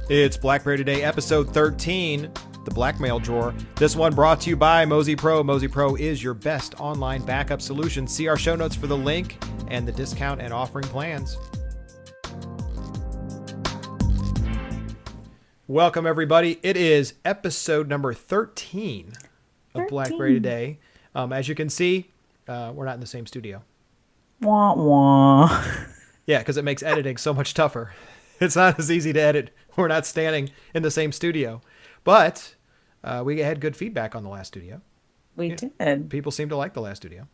It's Blackberry Today, episode 13, the Blackmail drawer. This one brought to you by Mozy Pro. Mozy Pro is your best online backup solution. See our show notes for the link and the discount and offering plans. Welcome, everybody. It is episode number 13 of Blackberry Today. As you can see, we're not in the same studio. Wah, wah. Yeah, because it makes editing so much tougher. It's not as easy to edit. We're not standing in the same studio. But we had good feedback on the last studio. We did. People seem to like the last studio.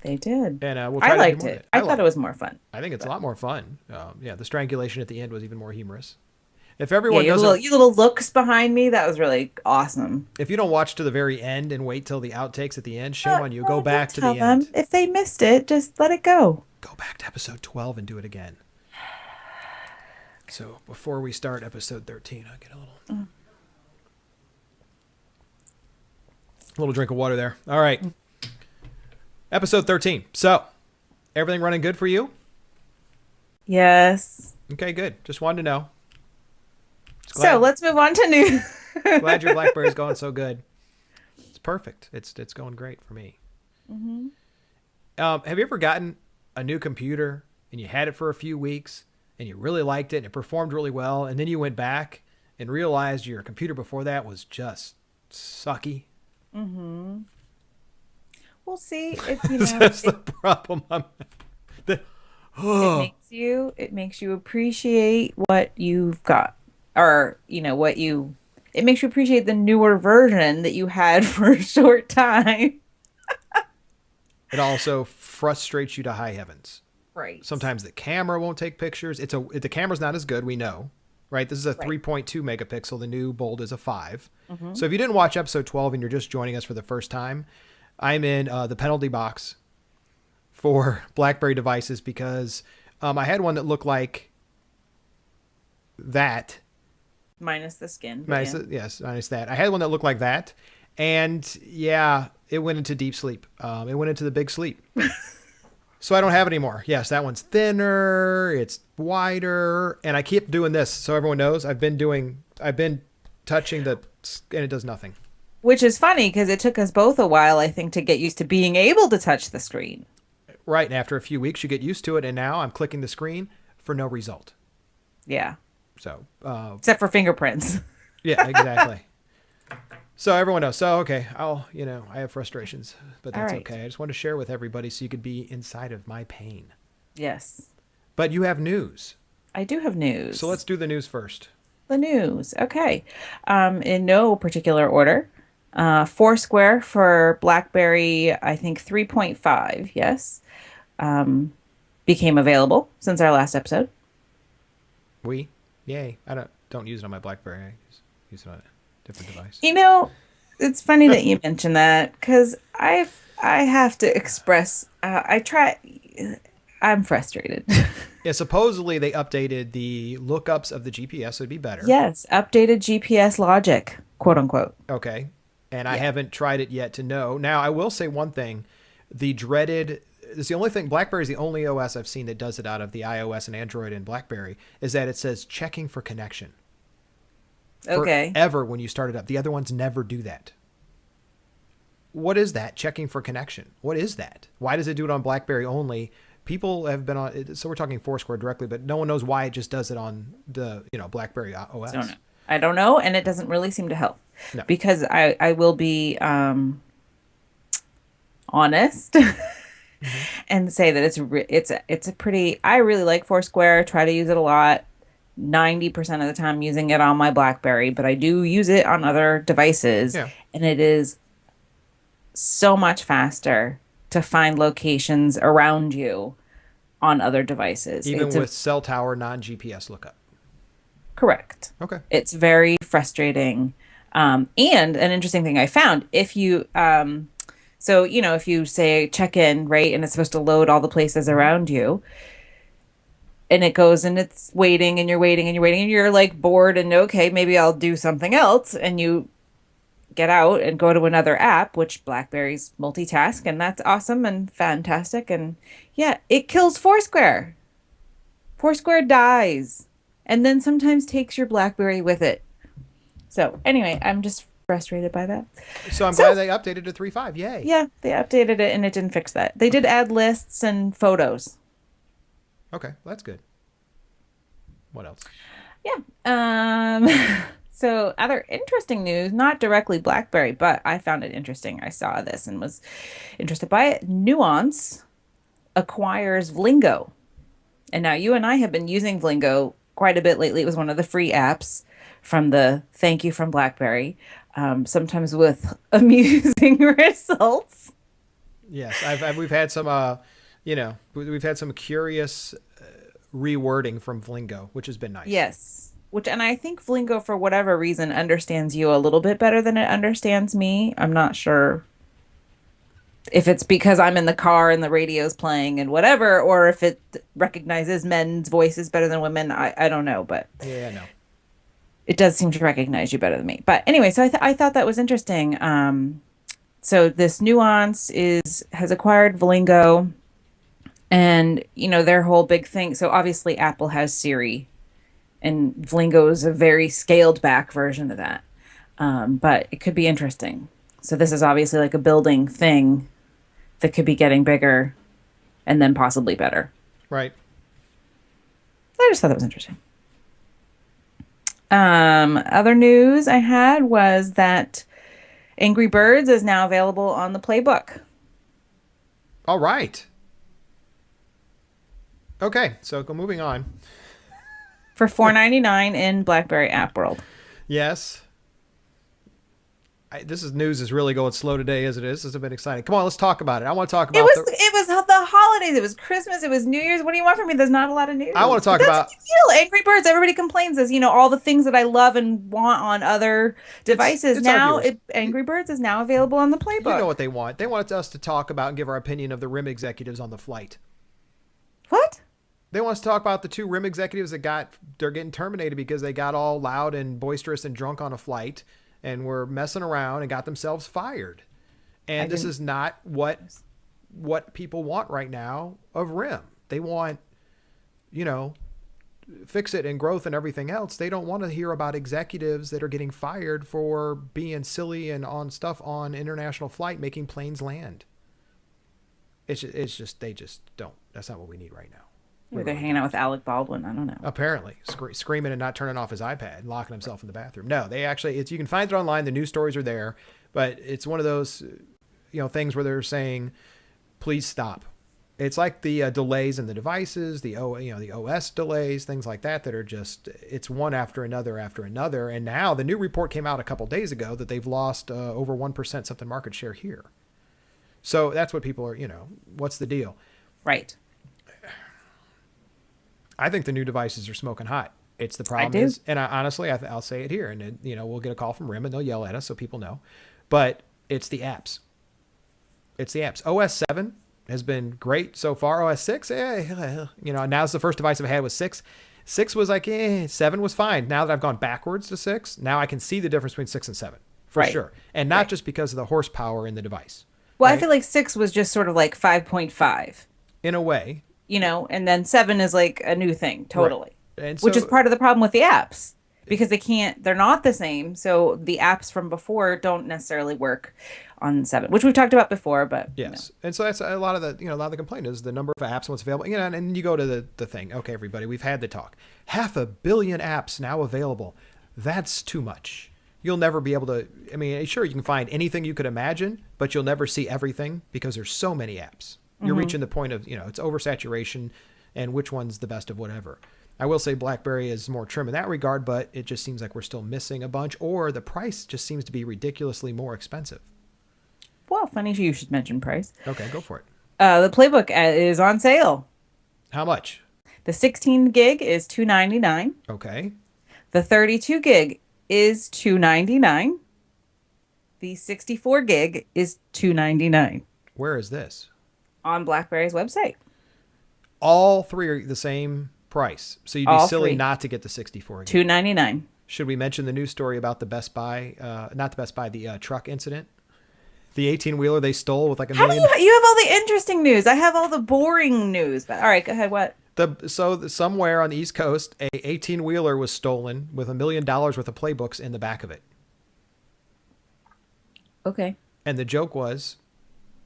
They did. And we'll try I to liked do more of it. I thought it was more fun. I think it's a lot more fun. Yeah, the strangulation at the end was even more humorous. If everyone Yeah, doesn't, your little looks behind me, that was really awesome. if you don't watch to the very end and wait till the outtakes at the end, shame on you. Go Well, back to tell the them. end. If they missed it, just let it go. Go back to episode 12 and do it again. So before we start episode 13, I'll get a little drink of water there. All right. Episode 13. So, everything running good for you? Yes. Okay, good. Just wanted to know. So let's move on to news. Glad your Blackberry's going so good. It's perfect. It's going great for me. Mm-hmm. Have you ever gotten a new computer and you had it for a few weeks and you really liked it and it performed really well, and then you went back and realized your computer before that was just sucky? Mm-hmm. We'll see if That's the problem. it makes you appreciate what you've got, or it makes you appreciate the newer version that you had for a short time. It also frustrates you to high heavens. Right. Sometimes the camera won't take pictures. The camera's not as good, we know. Right? This is a 3.2 megapixel. The new Bold is a 5. Mm-hmm. So if you didn't watch episode 12 and you're just joining us for the first time, I'm in the penalty box for BlackBerry devices because I had one that looked like that. Minus the skin. Yes, minus that. I had one that looked like that. And yeah, it went into deep sleep. It went into the big sleep. So I don't have it anymore. Yes, that one's thinner. It's wider. And I keep doing this. So everyone knows I've been touching and it does nothing. Which is funny because it took us both a while, I think, to get used to being able to touch the screen. Right. And after a few weeks, you get used to it. And now I'm clicking the screen for no result. Yeah. So, except for fingerprints. Yeah, exactly. So everyone knows. So, okay, I have frustrations, but that's okay. I just want to share with everybody so you could be inside of my pain. Yes. But you have news. I do have news. So let's do the news first. The news. Okay. In no particular order. Foursquare for Blackberry, I think 3.5, yes, became available since our last episode. Yay. I don't use it on my Blackberry. I use it on a different device. It's funny that you mention that because I have to express, I'm frustrated. Yeah, supposedly they updated the lookups of the GPS, so it'd be better. Yes, updated GPS logic, quote unquote. Okay. And I haven't tried it yet to know. Now, I will say one thing. It's the only thing, BlackBerry is the only OS I've seen that does it out of the iOS and Android and BlackBerry, is that it says checking for connection. Okay. Forever when you start it up. The other ones never do that. What is that? Checking for connection. What is that? Why does it do it on BlackBerry only? People have been on, so we're talking Foursquare directly, but no one knows why it just does it on the, BlackBerry OS. I don't know, and it doesn't really seem to help. No. Because I will be honest and say that it's a pretty. I really like Foursquare. Try to use it a lot. 90% of the time using it on my BlackBerry, but I do use it on other devices, and it is so much faster to find locations around you on other devices. Even with cell tower non-GPS lookup. Correct. Okay. It's very frustrating. And an interesting thing I found, if you, if you say check in, right, and it's supposed to load all the places around you, and it goes and it's waiting and you're waiting and you're waiting and you're like bored and okay, maybe I'll do something else. And you get out and go to another app, which BlackBerry's multitask, and that's awesome and fantastic. And yeah, it kills Foursquare. Foursquare dies. and then sometimes takes your BlackBerry with it. So anyway, I'm just frustrated by that. So I'm So glad they updated to 3.5. Yay. yeah, they updated it and it didn't fix that. They did add lists and photos. Okay, well, that's good. What else? Yeah. So other interesting news, not directly BlackBerry, but I found it interesting. I saw this and was interested by it. Nuance acquires Vlingo. And now you and I have been using Vlingo quite a bit lately. It was one of the free apps from the thank you from BlackBerry, sometimes with amusing results. Yes, we've had some, we've had some curious rewording from Vlingo, which has been nice. Yes. And I think Vlingo, for whatever reason, understands you a little bit better than it understands me. I'm not sure if it's because I'm in the car and the radio's playing and whatever, or if it recognizes men's voices better than women. I don't know, but Yeah, no. it does seem to recognize you better than me. But anyway, so I thought that was interesting. So this Nuance has acquired Vlingo, and their whole big thing. So obviously Apple has Siri, and Vlingo is a very scaled back version of that. But it could be interesting. So this is obviously like a building thing that could be getting bigger and then possibly better. Right. I just thought that was interesting. Other news I had was that Angry Birds is now available on the Playbook. All right. Okay, so moving on. For $4.99 in BlackBerry App World. Yes. This news is really going slow today as it is. This has been exciting. Come on, let's talk about it. I want to talk about it was the holidays. It was Christmas. It was New Year's. What do you want from me? There's not a lot of news. I want to talk about that's a big deal. Angry Birds. Everybody complains as all the things that I love and want on other devices. It's now Angry Birds is now available on the Playbook. You know what they want? They want us to talk about and give our opinion of the RIM executives on the flight. What? They want us to talk about the 2 RIM executives they're getting terminated because they got all loud and boisterous and drunk on a flight and were messing around and got themselves fired. And this is not what people want right now of RIM. They want, fix it and growth and everything else. They don't want to hear about executives that are getting fired for being silly and on stuff on international flight, making planes land. It's just, they just don't. That's not what we need right now. Maybe they're hanging out with Alec Baldwin. I don't know. Apparently, screaming and not turning off his iPad, locking himself in the bathroom. No, they actually, you can find it online. The news stories are there, but it's one of those, things where they're saying, please stop. It's like the delays in the devices, the OS delays, things like that are just, it's one after another after another. And now the new report came out a couple days ago that they've lost over 1% something market share here. So that's what people are, what's the deal? Right. I think the new devices are smoking hot. It's the problem is, and honestly, I'll say it here, and we'll get a call from RIM and they'll yell at us so people know, but it's the apps. It's the apps. OS 7 has been great so far. OS 6, now's the first device I've had was 6. 6 was like, 7 was fine. Now that I've gone backwards to 6, now I can see the difference between 6 and 7 for sure, and not just because of the horsepower in the device. Well, right? I feel like 6 was just sort of like 5.5 in a way. And then 7 is like a new thing, totally. Right. And which is part of the problem with the apps because they're not the same. So the apps from before don't necessarily work on 7, which we've talked about before, but yes. And so that's a lot of the complaint is the number of apps and what's available. And you go to the thing. Okay, everybody, we've had the talk. 500 million apps now available. That's too much. You'll never be able to, sure, you can find anything you could imagine, but you'll never see everything because there's so many apps. You're reaching the point of, it's oversaturation and which one's the best of whatever. I will say BlackBerry is more trim in that regard, but it just seems like we're still missing a bunch or the price just seems to be ridiculously more expensive. Well, funny you should mention price. Okay, go for it. The Playbook is on sale. How much? The 16 gig is $299. Okay. The 32 gig is $299. The 64 gig is $299. Where is this? On BlackBerry's website. All 3 are the same price. So you'd be silly not to get the 64 gig. $299. Should we mention the news story about the Best Buy, not the Best Buy, the truck incident? The 18-wheeler they stole with like $1 million. You have all the interesting news. I have all the boring news. But all right, go ahead. What? Somewhere on the East Coast, a 18-wheeler was stolen with $1 million worth of playbooks in the back of it. Okay. And the joke was,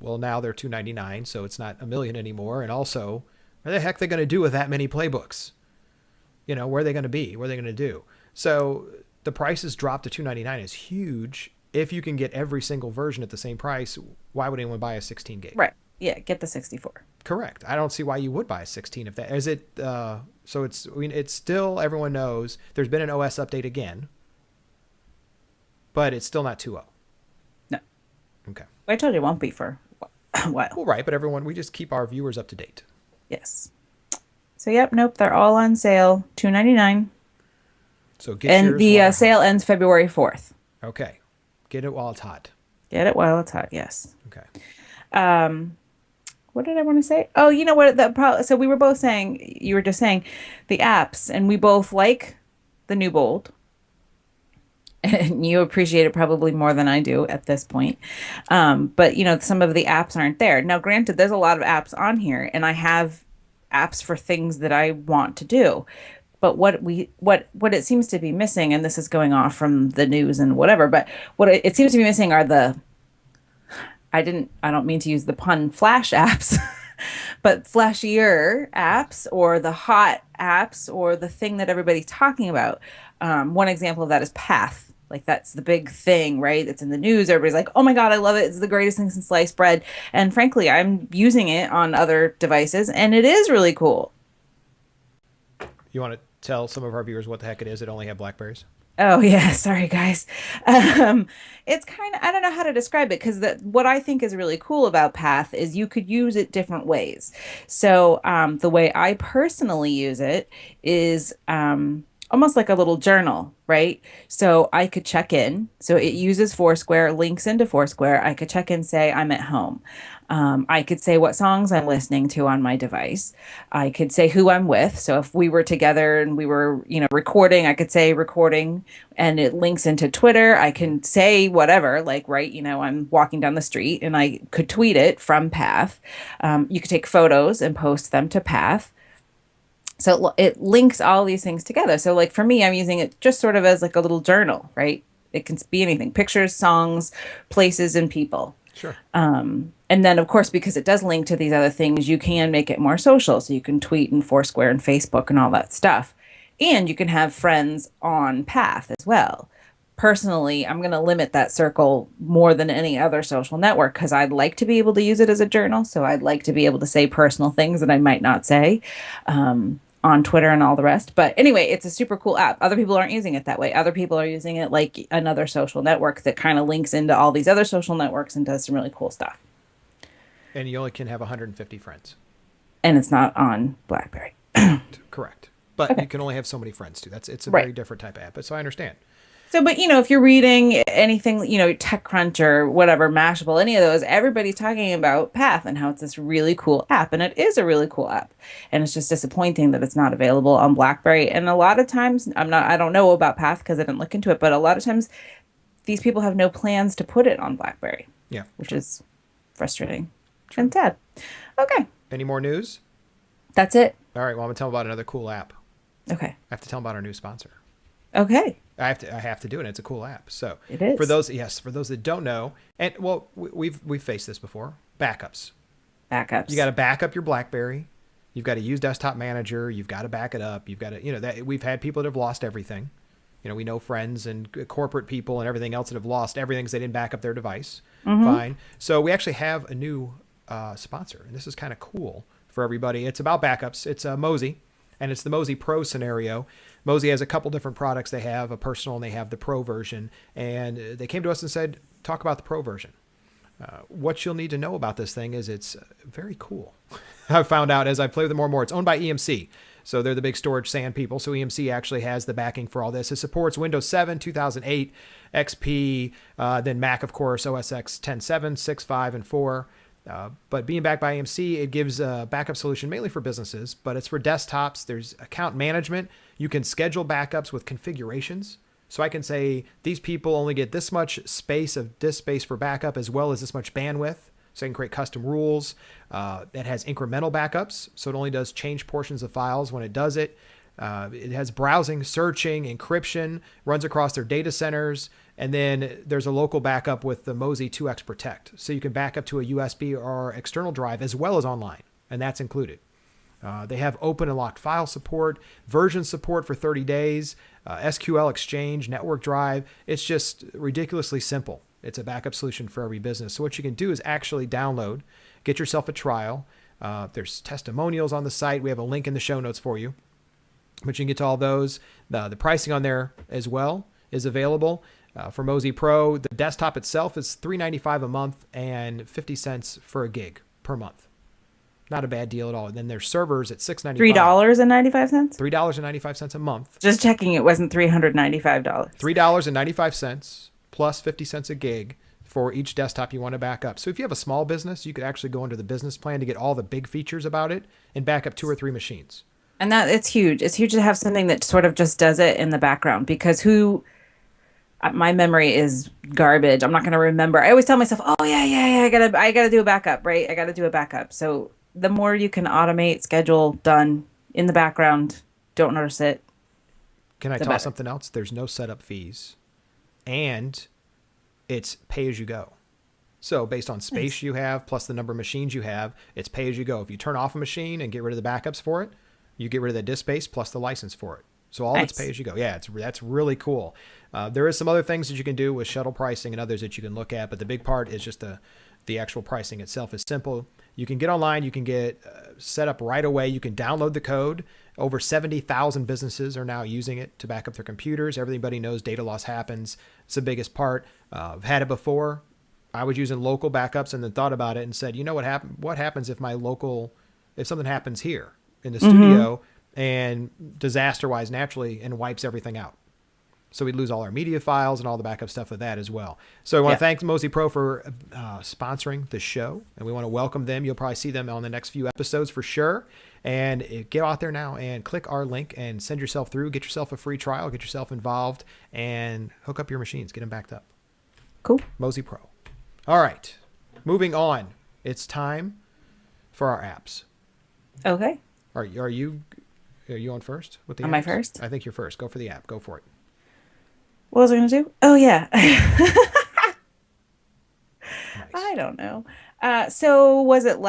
well, now they're $299, so it's not $1 million anymore. And also, what the heck are they going to do with that many playbooks? You know, where are they going to be? What are they going to do? So the prices dropped to $299 is huge. If you can get every single version at the same price, why would anyone buy a 16 gig? Right. Yeah. Get the 64. Correct. I don't see why you would buy a 16 if that is it. So it's, I mean, it's still, everyone knows there's been an OS update again, but it's still not 2.0. No. Okay. I told you it won't be for a while. Well, right. But everyone, we just keep our viewers up to date. Yes. So, yep. Nope. They're all on sale. $299. So get and yours the while it's sale hot. ends February 4th. Okay. Get it while it's hot. Get it while it's hot. Yes. Okay. What did I want to say? Oh, you know what? So we were both saying, you were just saying the apps, and we both like the new Bold. And you appreciate it probably more than I do at this point. But, you know, some of the apps aren't there. Now, granted, there's a lot of apps on here, and I have apps for things that I want to do. But what it seems to be missing, and this is going off from the news and whatever, but what it seems to be missing are I don't mean to use the pun flash apps, but flashier apps or the hot apps or the thing that everybody's talking about. One example of that is Path. Like that's the big thing, right? It's in the news. Everybody's like, oh my God, I love it. It's the greatest thing since sliced bread. And frankly, I'm using it on other devices and it is really cool. You want to tell some of our viewers what the heck it is that only have Blackberries? Oh yeah, sorry guys. It's kind of, I don't know how to describe it because what I think is really cool about Path is you could use it different ways. So the way I personally use it is almost like a little journal, right? So I could check in. So it uses Foursquare, links into Foursquare. I could check in, say I'm at home. I could say what songs I'm listening to on my device. I could say who I'm with. So if we were together and we were, you know, recording, I could say recording and it links into Twitter. I can say whatever, like, right, you know, I'm walking down the street and I could tweet it from Path. You could take photos and post them to Path. So it links all these things together. So like for me, I'm using it just sort of as like a little journal, right? It can be anything, pictures, songs, places, and people. Sure. And then, of course, because it does link to these other things, you can make it more social. So you can tweet and Foursquare and Facebook and all that stuff. And you can have friends on Path as well. Personally, I'm going to limit that circle more than any other social network because I'd like to be able to use it as a journal. So I'd like to be able to say personal things that I might not say on Twitter and all the rest. But anyway, it's a super cool app. Other people aren't using it that way. Other people are using it like another social network that kind of links into all these other social networks and does some really cool stuff. And you only can have 150 friends. And it's not on Blackberry. Correct. But Okay. you can only have so many friends too. It's a Right. very different type of app. But so I understand. So, but you know, if you're reading anything, you know, TechCrunch or whatever, Mashable, any of those, everybody's talking about Path and how it's this really cool app. And it is a really cool app. And it's just disappointing that it's not available on BlackBerry. And a lot of times, I don't know about Path because I didn't look into it, but a lot of times these people have no plans to put it on BlackBerry. Yeah. Which is frustrating and sad. Okay. Any more news? That's it. All right. Well, I'm going to tell them about another cool app. Okay. I have to tell them about our new sponsor. Okay. I have to do it. It's a cool app. So It is. for those that don't know, and well, we've faced this before. Backups. Backups. You got to back up your BlackBerry. You've got to use Desktop Manager. You've got to back it up. You've got to, that we've had people that have lost everything. We know friends and corporate people and everything else that have lost everything because they didn't back up their device. Mm-hmm. Fine. So we actually have a new sponsor, and this is kind of cool for everybody. It's about backups. It's Mozy, and it's the Mozy Pro scenario. Mozy has a couple different products. They have a personal and they have the Pro version. And they came to us and said, talk about the Pro version. What you'll need to know about this thing is it's very cool. I've found out as I play with it more and more. It's owned by EMC. So they're the big storage SAN people. So EMC actually has the backing for all this. It supports Windows 7, 2008, XP, then Mac, of course, OS X 10.7, 6, 5, and 4. But being backed by AMC, it gives a backup solution mainly for businesses, but it's for desktops. There's account management. You can schedule backups with configurations. So I can say these people only get this much space of disk space for backup as well as this much bandwidth. So you can create custom rules. It has incremental backups, so it only does change portions of files when it does it. It has browsing, searching, encryption, runs across their data centers, and then there's a local backup with the Mozy 2x Protect. So you can back up to a USB or external drive as well as online, and that's included. They have open and locked file support, version support for 30 days, SQL Exchange, network drive. It's just ridiculously simple. It's a backup solution for every business. So what you can do is actually download, get yourself a trial. There's testimonials on the site. We have a link in the show notes for you. But you can get to all those. The pricing on there as well is available. For Mozy Pro, the desktop itself is $3.95 a month and 50 cents for a gig per month. Not a bad deal at all. And then there's servers at $6.95. $3.95? $3.95 a month. Just checking it wasn't $395. $3.95 plus 50 cents a gig for each desktop you want to back up. So if you have a small business, you could actually go under the business plan to get all the big features about it and back up 2 or 3 machines. And that it's huge. It's huge to have something that sort of just does it in the background, because my memory is garbage. I'm not going to remember. I always tell myself, "Oh yeah, I gotta do a backup, right? I gotta do a backup." So the more you can automate, schedule, done in the background, don't notice it. Can I tell something else? There's no setup fees, and it's pay as you go. So based on space you have plus the number of machines you have, it's pay as you go. If you turn off a machine and get rid of the backups for it, you get rid of the disk space plus the license for it. So all it's pay as you go. Yeah, that's really cool. There is some other things that you can do with shuttle pricing and others that you can look at, but the big part is just the actual pricing itself is simple. You can get online. You can get set up right away. You can download the code. Over 70,000 businesses are now using it to back up their computers. Everybody knows data loss happens. It's the biggest part. I've had it before. I was using local backups and then thought about it and said, you know what happens if if something happens here in the studio and disaster-wise naturally and wipes everything out. So we'd lose all our media files and all the backup stuff with that as well. So I want to thank Mozy Pro for sponsoring the show, and we want to welcome them. You'll probably see them on the next few episodes for sure. And get out there now and click our link and send yourself through. Get yourself a free trial. Get yourself involved and hook up your machines. Get them backed up. Cool. Mozy Pro. All right. Moving on. It's time for our apps. Okay. Are you on first with the apps? Am I first? I think you're first. Go for the app. Go for it. What was I going to do? Oh, yeah. Nice. I don't know. So was it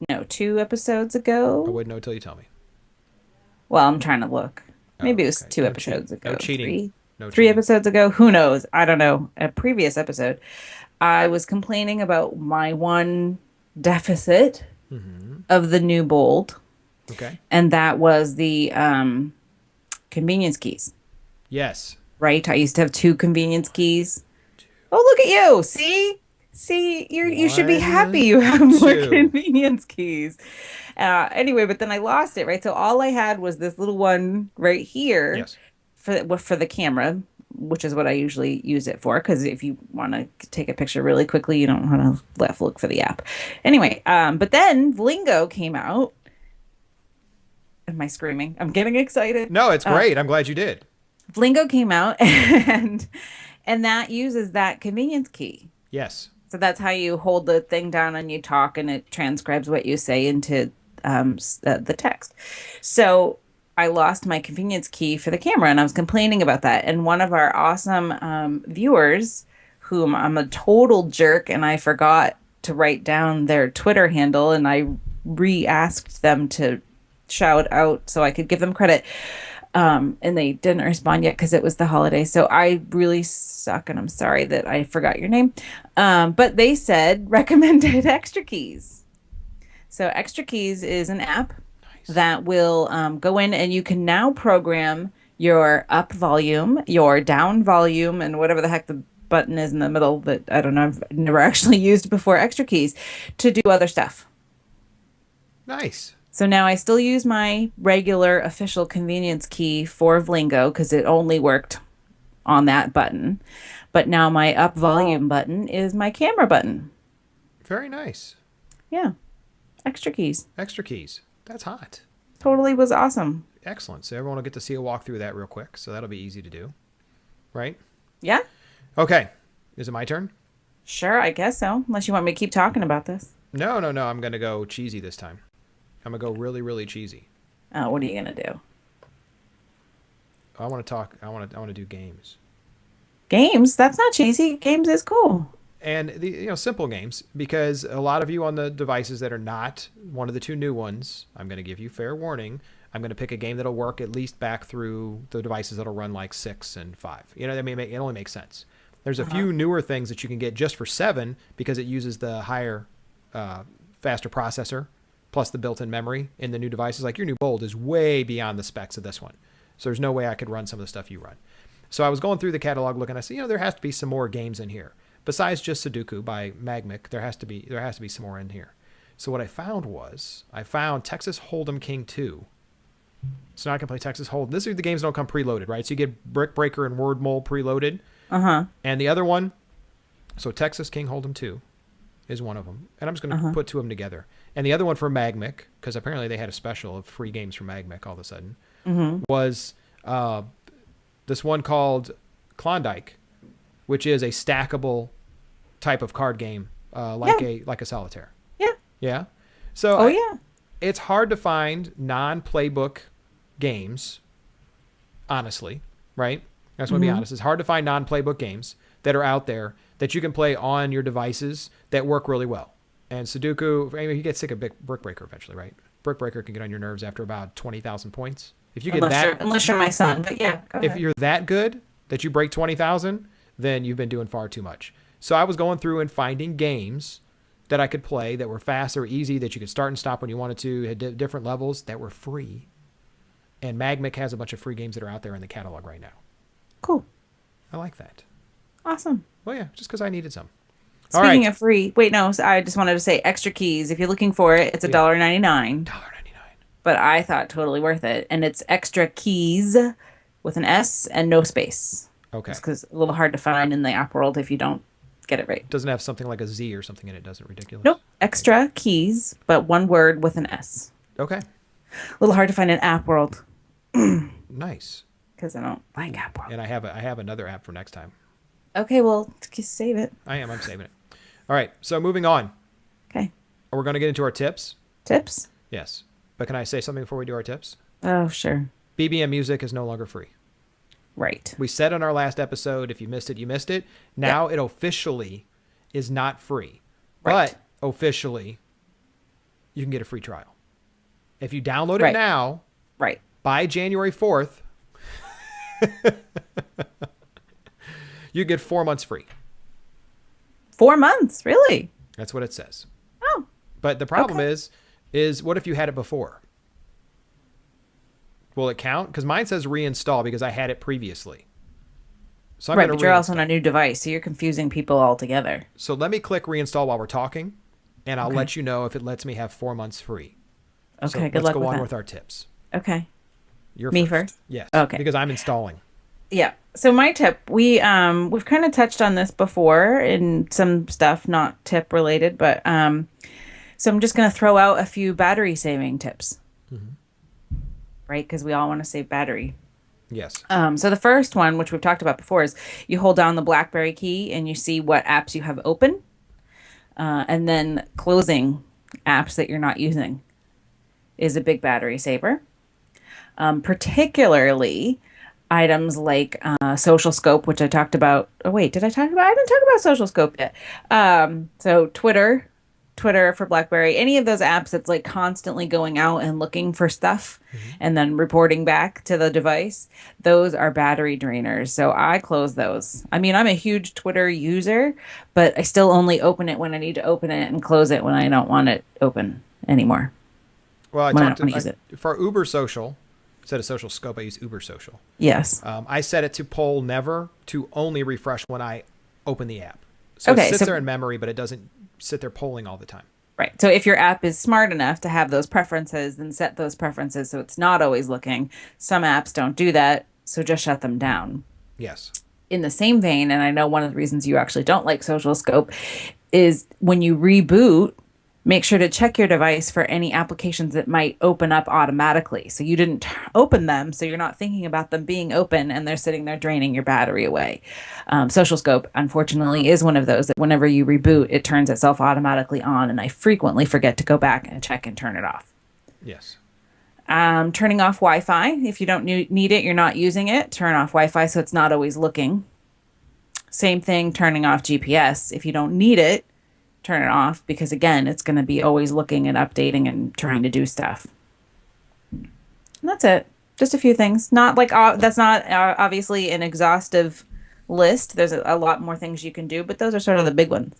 no, 2 episodes ago? I wouldn't know until you tell me. Well, I'm trying to look. Maybe it was okay. 2 episodes ago. No cheating. No 3 episodes ago. Who knows? I don't know. A previous episode, I was complaining about my one deficit of the new Bold. Okay. And that was the convenience keys. Yes. Right? I used to have 2 convenience keys. Oh, look at you. See, you should be happy you have more convenience keys. Anyway, but then I lost it, right? So all I had was this little one right here. Yes. For the camera, which is what I usually use it for, because if you want to take a picture really quickly, you don't want to look for the app. Anyway, but then Vlingo came out. Am I screaming? I'm getting excited. No, it's great. I'm glad you did. Vlingo came out, and that uses that convenience key. Yes. So that's how you hold the thing down and you talk, and it transcribes what you say into the text. So I lost my convenience key for the camera, and I was complaining about that. And one of our awesome viewers, whom I'm a total jerk, and I forgot to write down their Twitter handle, and I re-asked them to shout out so I could give them credit. And they didn't respond yet because it was the holiday. So I really suck, and I'm sorry that I forgot your name. But they said recommended Extra Keys. So Extra Keys is an app that will go in, and you can now program your up volume, your down volume, and whatever the heck the button is in the middle that I don't know, I've never actually used before, Extra Keys, to do other stuff. Nice. So now I still use my regular official convenience key for Vlingo because it only worked on that button. But now my up volume button is my camera button. Very nice. Yeah. Extra Keys. Extra Keys. That's hot. Totally was awesome. Excellent. So everyone will get to see a walkthrough of that real quick. So that'll be easy to do. Right? Yeah. Okay. Is it my turn? Sure, I guess so. Unless you want me to keep talking about this. No, no, no. I'm gonna go cheesy this time. I'm gonna go really, really cheesy. Oh, what are you gonna do? I want to talk. I want to do games. Games? That's not cheesy. Games is cool. And the simple games, because a lot of you on the devices that are not one of the two new ones, I'm going to give you fair warning. I'm going to pick a game that'll work at least back through the devices that'll run like 6 and 5. I mean, it only makes sense. There's a few newer things that you can get just for 7 because it uses the higher, faster processor plus the built-in memory in the new devices. Like your new Bold is way beyond the specs of this one, so there's no way I could run some of the stuff you run. So I was going through the catalog looking. I said, there has to be some more games in here. Besides just Sudoku by Magmic, there has to be some more in here. So what I found Texas Hold'em King 2. So now I can play Texas Hold'em. These are the games that don't come preloaded, right? So you get Brick Breaker and Word Mole preloaded. And the other one, so Texas King Hold'em 2 is one of them. And I'm just going to put two of them together. And the other one for Magmic, because apparently they had a special of free games for Magmic all of a sudden, was this one called Klondike, which is a stackable type of card game, like a solitaire. Yeah. Yeah. So it's hard to find non-playbook games, honestly, right? I just want to be honest. It's hard to find non-playbook games that are out there that you can play on your devices that work really well. And Sudoku, I mean, you get sick of Brick Breaker eventually, right? Brick Breaker can get on your nerves after about 20,000 points. If you get unless you're my son, but yeah, go if ahead. you're that good that you break 20,000, then you've been doing far too much. So I was going through and finding games that I could play that were fast or easy, that you could start and stop when you wanted to, had different levels that were free. And Magmic has a bunch of free games that are out there in the catalog right now. Cool. I like that. Awesome. Well, yeah, just because I needed some. Speaking of free, wait, no, I just wanted to say Extra Keys. If you're looking for it, it's $1.99. $1.99. But I thought totally worth it. And it's Extra Keys with an S and no space. Okay. Just because a little hard to find in the app world if you don't get it right. Doesn't have something like a Z or something in it, does it? Ridiculous. Nope. Extra Keys, but one word with an S. Okay. A little hard to find in app world. Nice. Because I don't like app world. And I have another app for next time. Okay, well, just save it. I'm saving it. All right, so moving on. Okay. We're going to get into our tips. Tips? Yes. But can I say something before we do our tips? Oh, sure. BBM Music is no longer free. Right. We said in our last episode, if you missed it, you missed it. Now it officially is not free. Right. But officially, you can get a free trial. If you download it now, by January 4th, you get 4 months free. 4 months? Really? That's what it says. Oh. But the problem is what if you had it before? Will it count? Because mine says reinstall because I had it previously. So I'm but you're also on a new device, so you're confusing people altogether. So let me click reinstall while we're talking, and I'll let you know if it lets me have 4 months free. Okay, so good let's luck go with on that. with our tips. Okay. You're me first? Yes. Okay. Because I'm installing. Yeah. So my tip, we've kind of touched on this before in some stuff, not tip related, but so I'm just going to throw out a few battery saving tips. Right? Because we all want to save battery. Yes. So the first one, which we've talked about before, is you hold down the Blackberry key and you see what apps you have open, and then closing apps that you're not using is a big battery saver. Particularly items like Social Scope, which I talked about. Oh, wait, did I talk about? I didn't talk about Social Scope yet. So Twitter for Blackberry, any of those apps that's like constantly going out and looking for stuff and then reporting back to the device, those are battery drainers. So I close those. I mean, I'm a huge Twitter user, but I still only open it when I need to open it and close it when I don't want it open anymore. Well, I use it. For Uber Social, instead of Social Scope, I use Uber Social. Yes. I set it to poll never to only refresh when I open the app. So it sits there in memory, but it doesn't sit there polling all the time. Right. So if your app is smart enough to have those preferences, then set those preferences so it's not always looking. Some apps don't do that, so just shut them down. Yes. In the same vein, and I know one of the reasons you actually don't like Social Scope is when you reboot make sure to check your device for any applications that might open up automatically. So you didn't open them, so you're not thinking about them being open and they're sitting there draining your battery away. Social Scope, unfortunately, is one of those that whenever you reboot, it turns itself automatically on, and I frequently forget to go back and check and turn it off. Yes. Turning off Wi-Fi. If you don't need it, you're not using it, turn off Wi-Fi so it's not always looking. Same thing, turning off GPS. If you don't need it, turn it off because, again, it's going to be always looking and updating and trying to do stuff. And that's it. Just a few things. Not like that's not obviously an exhaustive list. There's a lot more things you can do, but those are sort of the big ones.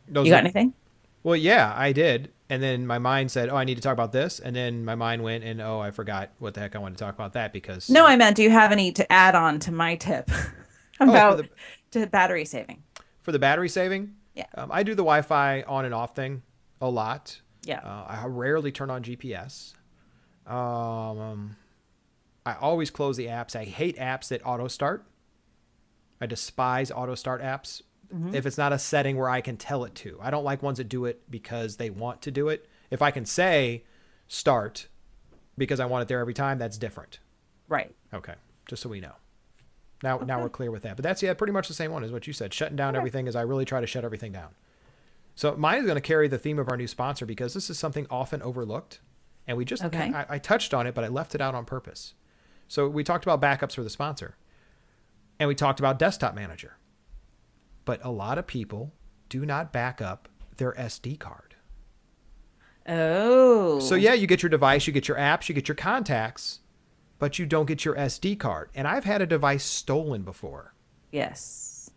You got anything? Well, yeah, I did. And then my mind said, oh, I need to talk about this. And then my mind went and, oh, I forgot what the heck I wanted to talk about that because... No, I meant, do you have any to add on to my tip about to battery saving? For the battery saving? Yeah. I do the Wi-Fi on and off thing a lot. Yeah. I rarely turn on GPS. I always close the apps. I hate apps that auto start. I despise auto start apps. If it's not a setting where I can tell it to. I don't like ones that do it because they want to do it. If I can say start because I want it there every time, that's different. Right. Okay. Just so we know. Now we're clear with that. But that's, pretty much the same one as what you said. Shutting down everything as I really try to shut everything down. So mine is going to carry the theme of our new sponsor because this is something often overlooked. And we just, I touched on it, but I left it out on purpose. So we talked about backups for the sponsor. And we talked about Desktop Manager. But a lot of people do not back up their SD card. Oh. So yeah, you get your device, you get your apps, you get your contacts, but you don't get your SD card. And I've had a device stolen before. Yes.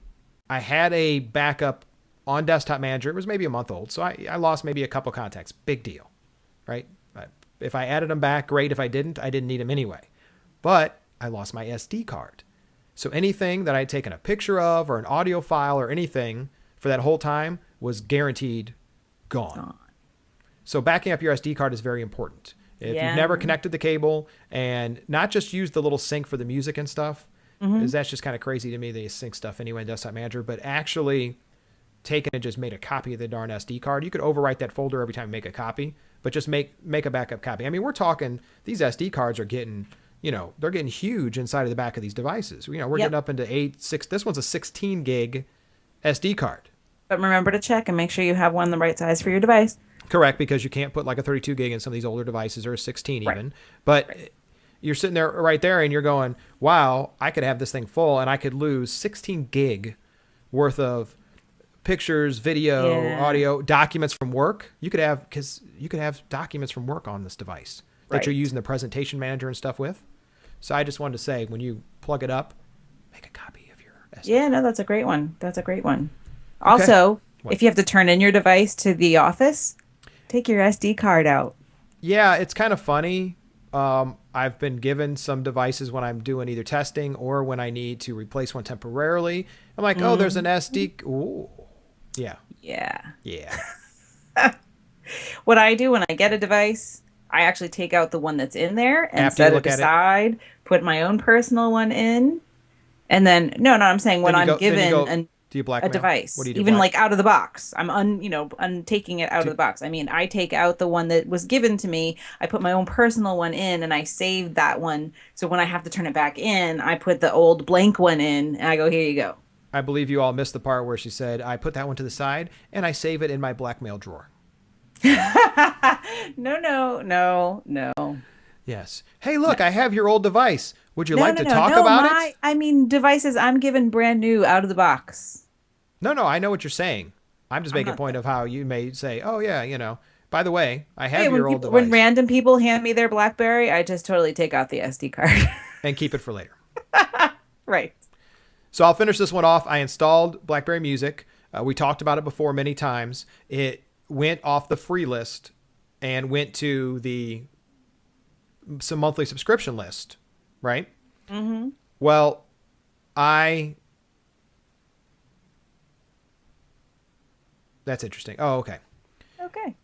I had a backup on Desktop Manager. It was maybe a month old. So I lost maybe a couple contacts. Big deal, right? If I added them back, great. If I didn't need them anyway. But I lost my SD card. So anything that I'd taken a picture of or an audio file or anything for that whole time was guaranteed gone. So backing up your SD card is very important. If you've never connected the cable and not just use the little sync for the music and stuff, because that's just kind of crazy to me. They sync stuff anyway in Desktop Manager, but actually taken and just made a copy of the darn SD card. You could overwrite that folder every time you make a copy, but just make a backup copy. I mean, we're talking these SD cards are getting... they're getting huge inside of the back of these devices. We're getting up into 8, 6. This one's a 16 gig SD card. But remember to check and make sure you have one the right size for your device. Correct, because you can't put like a 32 gig in some of these older devices or a 16 even. But you're sitting there right there and you're going, wow, I could have this thing full and I could lose 16 gig worth of pictures, video, audio, documents from work. You could have documents from work on this device that you're using the presentation manager and stuff with. So I just wanted to say, when you plug it up, make a copy of your SD. Yeah, no, that's a great one. That's a great one. Also, if you have to turn in your device to the office, take your SD card out. Yeah, it's kind of funny. I've been given some devices when I'm doing either testing or when I need to replace one temporarily. I'm like, oh, there's an SD. Ooh. Yeah. Yeah. Yeah. What I do when I get a device, I actually take out the one that's in there and set it aside, put my own personal one in. And then, I'm saying when I'm given a device, what do you do, even like out of the box, I'm taking it out of the box. I mean, I take out the one that was given to me. I put my own personal one in and I saved that one. So when I have to turn it back in, I put the old blank one in and I go, here you go. I believe you all missed the part where she said, I put that one to the side and I save it in my Blackmail drawer. No. Yes. Hey, look, I have your old device. Would you like to talk about it? I mean, devices I'm given brand new out of the box. No, I know what you're saying. I'm just making a point of how you may say, oh, yeah, by the way, I have your old device. When random people hand me their Blackberry, I just totally take out the SD card. And keep it for later. Right. So I'll finish this one off. I installed Blackberry Music. We talked about it before many times. It went off the free list and went to some monthly subscription list, right? Mm-hmm. Well, that's interesting. Oh, okay. Okay.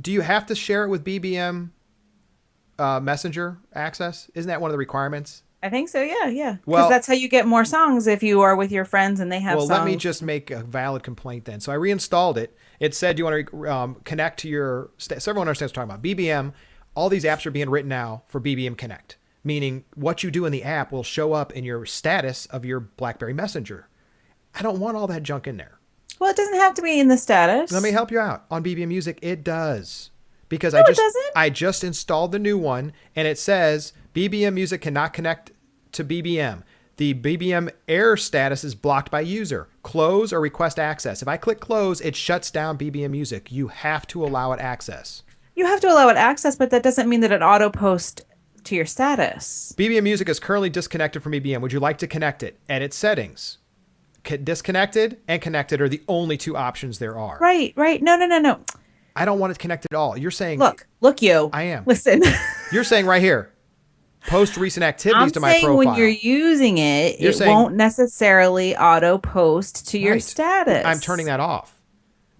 Do you have to share it with BBM Messenger access? Isn't that one of the requirements? I think so. Yeah, yeah. Because Well, that's how you get more songs if you are with your friends and they have let me songs. just make a valid complaint then. So I reinstalled it. It said you want to connect to your. So everyone understands what I'm talking about. BBM. All these apps are being written now for BBM Connect, meaning what you do in the app will show up in your status of your BlackBerry Messenger. I don't want all that junk in there. Well, it doesn't have to be in the Let me status. help you out. On BBM Music, it does. Because No, it doesn't. I just installed the new one and it says BBM Music cannot connect to BBM. The BBM error status is blocked by user. Close or request access. If I click close, it shuts down BBM Music. You have to allow it access. You have to allow it access, but that doesn't mean that it auto posts to your status. BBM Music is currently disconnected from BBM. Would you like to connect it? Edit settings. Disconnected and connected are the only two options there are. Right, right. No, no, no, no. I don't want it connected at all. You're saying Look, you. I am. Listen. You're saying right here. Post recent activities I'm to my saying profile. when you're using it, You're it saying- won't necessarily auto post to your Right. status. I'm turning that off.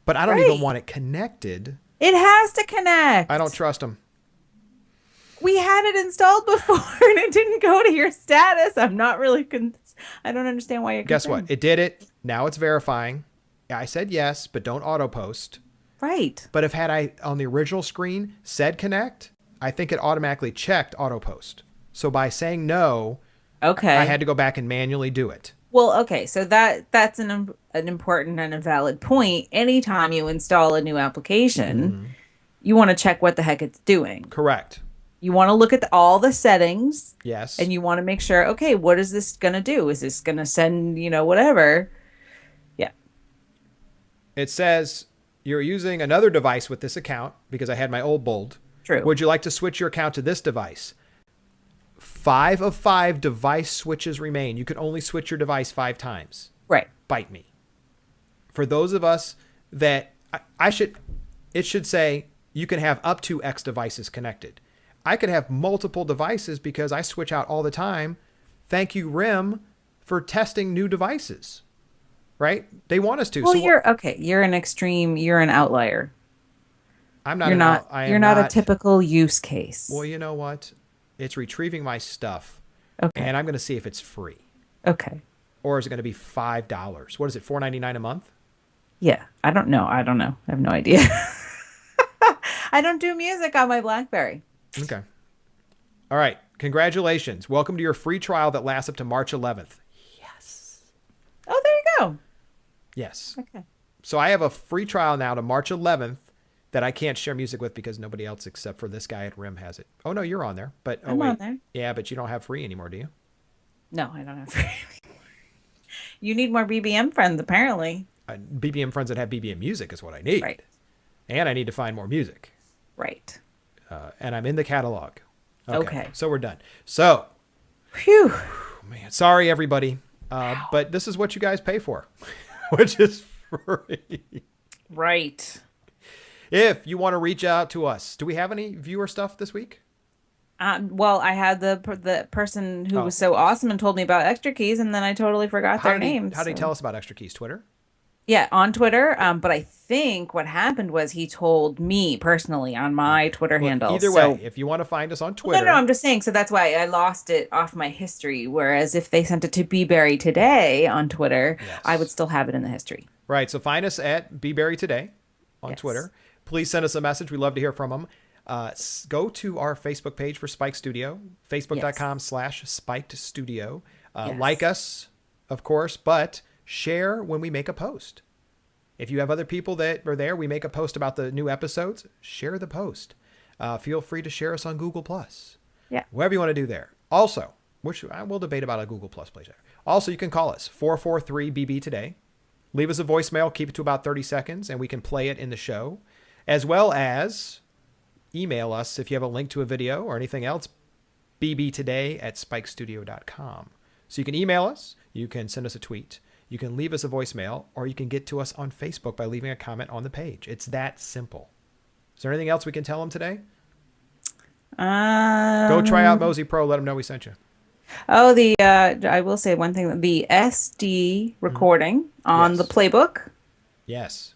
But I don't Right. even want it connected. It has to connect. I don't trust them. We had it installed before and it didn't go to your status. I'm not really I don't understand why you're Guess concerned. what? It did it. Now it's verifying. I said yes, but don't auto post. Right. But if had I on the original screen said connect, I think it automatically checked auto post. So by saying no, Okay. I had to go back and manually do it. Well, okay, so that's an important and a valid point. Anytime you install a new application, you want to check what the heck it's doing. Correct. You want to look at all the settings. Yes. And you want to make sure, okay, what is this going to do? Is this going to send, whatever? Yeah. It says you're using another device with this account because I had my old bold. True. Would you like to switch your account to this device? 5 of 5 device switches remain. You can only switch your device 5 times. Right. Bite me. For those of us that it should say you can have up to X devices connected. I could have multiple devices because I switch out all the time. Thank you, RIM, for testing new devices. Right? They want us to. Well, So you're an outlier. I'm not. You're not a typical use case. Well, you know what? It's retrieving my stuff, Okay. and I'm going to see if it's free, Okay. or is it going to be $5? What is it? $4.99 a month? Yeah. I don't know. I have no idea. I don't do music on my BlackBerry. Okay. All right. Congratulations. Welcome to your free trial that lasts up to March 11th. Yes. Oh, there you go. Yes. Okay. So I have a free trial now to March 11th that I can't share music with because nobody else except for this guy at RIM has it. Oh, no, you're on there. But I'm on there. Yeah, but you don't have free anymore, do you? No, I don't have free anymore. You need more BBM friends, apparently. BBM friends that have BBM music is what I need. Right. And I need to find more music. Right. And I'm in the catalog. Okay. So we're done. So, Phew. man, sorry, everybody. But this is what you guys pay for, which is free. Right. If you want to reach out to us, do we have any viewer stuff this week? Well, I had the person who was so awesome and told me about Extra Keys, and then I totally forgot their names. How did he tell us about Extra Keys? Twitter? Yeah, on Twitter. But I think what happened was he told me personally on my Twitter handle. Either way, if you want to find us on Twitter. No, I'm just saying. So that's why I lost it off my history. Whereas if they sent it to BBerry Today on Twitter, Yes. I would still have it in the history. Right. So find us at BBerry Today on Yes. Twitter. Please send us a message. We love to hear from them. Go to our Facebook page for Spike Studio, facebook.com/Spiked Studio. Yes. Like us, of course, but share when we make a post. If you have other people that are there, we make a post about the new episodes, share the post. Feel free to share us on Google+. Yeah. Whatever you want to do there. Also, which I will debate about a Google Plus place there. Also, you can call us 443-BB today. Leave us a voicemail, keep it to about 30 seconds, and we can play it in the show. As well as email us if you have a link to a video or anything else, bbtoday@spikestudio.com. So you can email us, you can send us a tweet, you can leave us a voicemail, or you can get to us on Facebook by leaving a comment on the page. It's that simple. Is there anything else we can tell them today? Go try out Mosey Pro. Let them know we sent you. Oh, I will say one thing. The SD recording on Yes. the playbook Yes.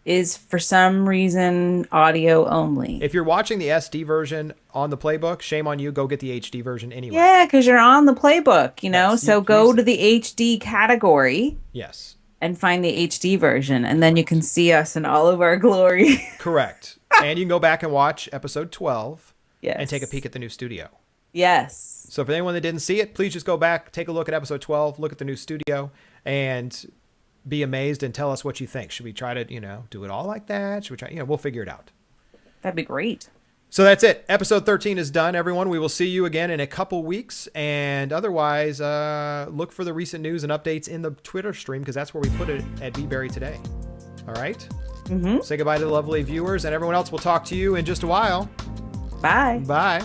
is for some reason audio only. If you're watching the SD version on the playbook, shame on you. Go get the HD version anyway. Yeah, because you're on the playbook, you know? Yes, So go to the HD category yes. and find the HD version, and then you can see us in all of our glory. Correct. And you can go back and watch episode 12 Yes. and take a peek at the new studio. Yes. So for anyone that didn't see it, please just go back, take a look at episode 12, look at the new studio, and be amazed and tell us what you think. Should we try to, do it all like that? Should we try, we'll figure it out. That'd be great. So that's it. Episode 13 is done, everyone. We will see you again in a couple weeks. And otherwise, look for the recent news and updates in the Twitter stream, because that's where we put it at BBerry today. All right? Mm-hmm. Say goodbye to the lovely viewers, and everyone else will talk to you in just a while. Bye. Bye.